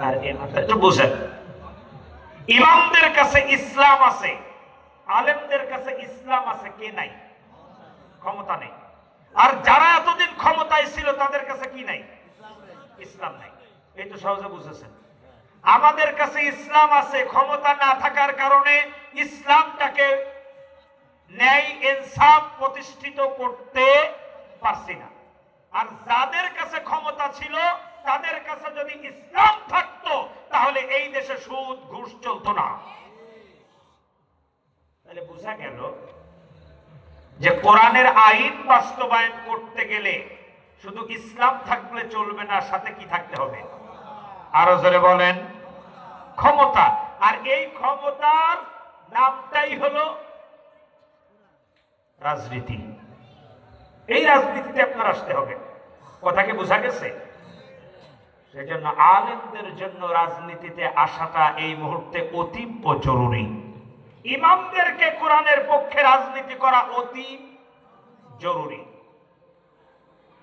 আর একটু বুঝেন, ইমামদের কাছে ইসলাম আছে, আলেমদের কাছে ইসলাম আছে, কে নাই? ক্ষমতা নেই। আর যারা এতদিন ক্ষমতায় ছিল তাদের কাছে কি নাই? ইসলাম নাই। এই তো সহজে বুঝেছেন। আমাদের কাছে ইসলাম আছে, ক্ষমতা না থাকার কারণে ইসলামটাকে ন্যায় ইনসাফ প্রতিষ্ঠিত করতে পারছি না। আর যাদের কাছে ক্ষমতা ছিল তাদের কাছে যদি ইসলাম থাকতো তাহলে এই দেশে সুদ ঘুষ চলতো না। তাহলে বোঝা গেল যে কোরআনের আইন বাস্তবায়ন করতে গেলে শুধু ইসলাম থাকলে চলবে না, সাথে কি থাকতে হবে? আরো জোরে বলেন, ক্ষমতা। আর এই ক্ষমতার নামটাই হলো রাজনীতি। এই রাজনীতিতে আপনার আসতে হবে। কথা কি বোঝা গেছে? সেজন্য আলেমদের জন্য রাজনীতিতে আসাটা এই মুহূর্তে অতীব জরুরি। ইমামদেরকে কোরআনের পক্ষে রাজনীতি করা অতি জরুরি।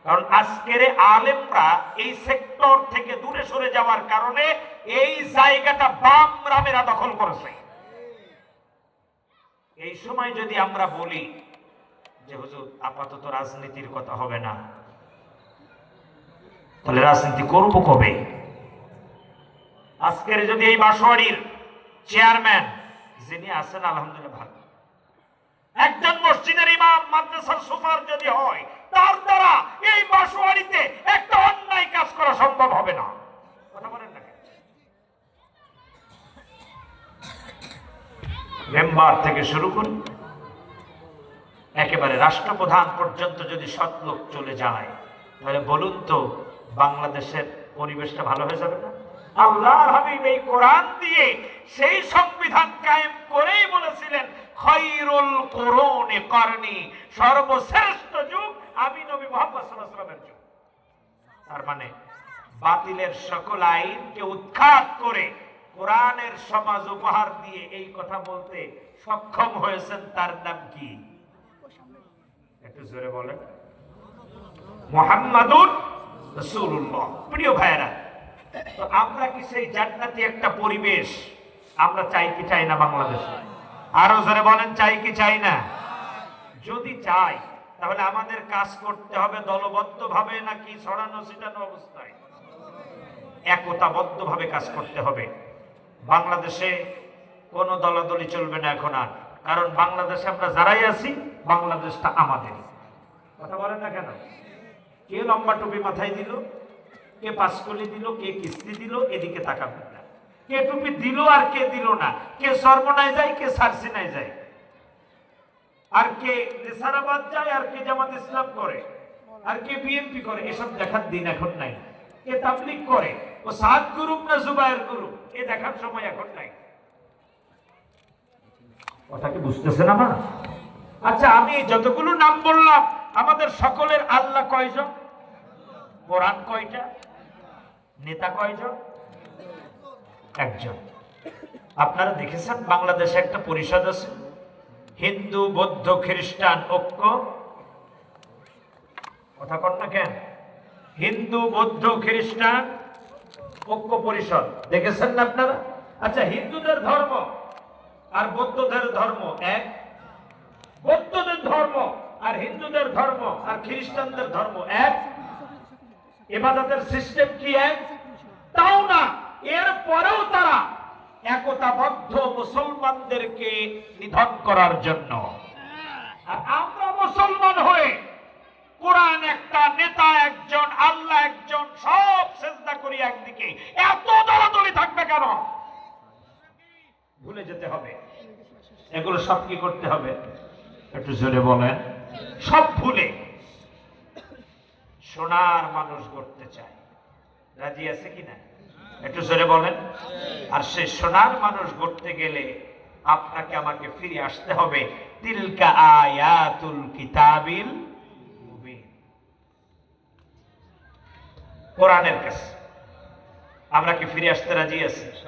কারণ আজকের আলেমরা এই সেক্টর থেকে দূরে সরে যাওয়ার কারণে এই জায়গাটা বামরামেরা দখল করেছে। এই সময় যদি আমরা বলি যে হুজুর আপাতত রাজনীতির কথা হবে না, তাহলে রাজনীতি করবো কবে? আজকের যদি এই বাসোয়াড়ির চেয়ারম্যান যিনি আছেন আলহামদুলিল্লাহ ভালো, একজন মসজিদের ইমাম মাদ্রাসার সুপার যদি হয়, তার দ্বারা এই বাসোয়াড়িতে একটা অন্যায় কাজ করা সম্ভব হবে না। কথা বলেন না? মেম্বার থেকে শুরু করে একেবারে রাষ্ট্রপ্রধান পর্যন্ত যদি সৎ লোক চলে যায়, তাহলে বলুন তো বাংলাদেশের পরিবেশটা ভালো হয়ে যাবে না? আল্লাহর হাবিব এই কোরআন দিয়ে সেই সংবিধান কায়েম করেই বলেছিলেন, খায়রুল কুরুনি করনি, সর্বশ্রেষ্ঠ যুগ আমি নবী মুহাম্মদ সাল্লাল্লাহু আলাইহি ওয়াসাল্লামের যুগ। তার মানে বাতিলের সকল আইনকে উৎখাত করে কোরআনের সমাজ উপহার দিয়ে এই কথা বলতে সক্ষম হয়েছেন, তার নাম কি? একটু জোরে বলেন, মুহাম্মাদুর রাসূলুল্লাহ। প্রিয় ভাইরা, তো আমরা কি সেই জান্নাতি একটা পরিবেশ আমরা চাই কি চাই না বাংলাদেশে? আরো জোরে বলেন, চাই কি চাই না? যদি চাই তাহলে আমাদের কাজ করতে হবে দলবদ্ধ ভাবে নাকি ছড়ানো ছিটানো অবস্থায়? একতাবদ্ধ ভাবে কাজ করতে হবে। বাংলাদেশে কোনো দলাদলি চলবে না এখন আর, কারণ বাংলাদেশে আমরা যারাই আছি বাংলাদেশটা আমাদের। কথা বলেন না কেন? কে লম্বা টুপি মাথায় দিল, কে পাঁচকলি দিল, কে কিস্তি দিল, এদিকে তাকাবেন না। কে টুপি দিল আর কে দিল না, কে সর্বনায় যায়, কে সারসিনায় যায়, আর কে নেসারাবাদ যায়, আর কে জামাত ইসলাম করে, আর কে বিএনপি করে, এসব দেখার দিন এখন নাই। কে তাবলীগ করে, ও সাদ গ্রুপ না জুবায়ের গ্রুপ, এ দেখার সময় এখন নাই। কথা কি বুঝতেছেন আমার? আচ্ছা, আমি যতগুলো নাম বললাম আমাদের সকলের আল্লাহ কয়জন? কোরআন কয়টা? নেতা কয়জন? একজন। আপনারা দেখেছেন বাংলাদেশে একটা পরিষদ আছে, হিন্দু বৌদ্ধ খ্রিস্টান ঐক্য। কথা কন না কেন? হিন্দু বৌদ্ধ খ্রিস্টান ঐক্য পরিষদ দেখেছেন না আপনারা? আচ্ছা, হিন্দুদের ধর্ম আর বৌদ্ধদের ধর্ম এক, বৌদ্ধদের ধর্ম আর হিন্দুদের ধর্ম আর খ্রিস্টানদের ধর্ম এক, ইবাদতের সিস্টেম কি এক? তাও না, এর পরেও তারা একতাবদ্ধ মুসলমানদেরকে নিধন করার জন্য। আর আমরা মুসলমান হয়ে কোরআন একটা, নেতা একজন, আল্লাহ একজন, সব সিজদা করি একদিকে, এত দলাদলি থাকবে কেন? ভুলে যেতে হবে এগুলো সব। কি করতে হবে একটু জোরে বলেন? সব ভুলে সোনার মানুষ করতে চায়। রাজি আছে কিনা? একটু জোরে বলেন। আর সেই সোনার মানুষ গড়তে গেলে আপনাকে আমাকে ফিরে আসতে হবে তিলকা আয়াতুল কিতাবিল মুবিন, কোরআনের কাছে। আমরা কি ফিরে আসতে রাজি আছি?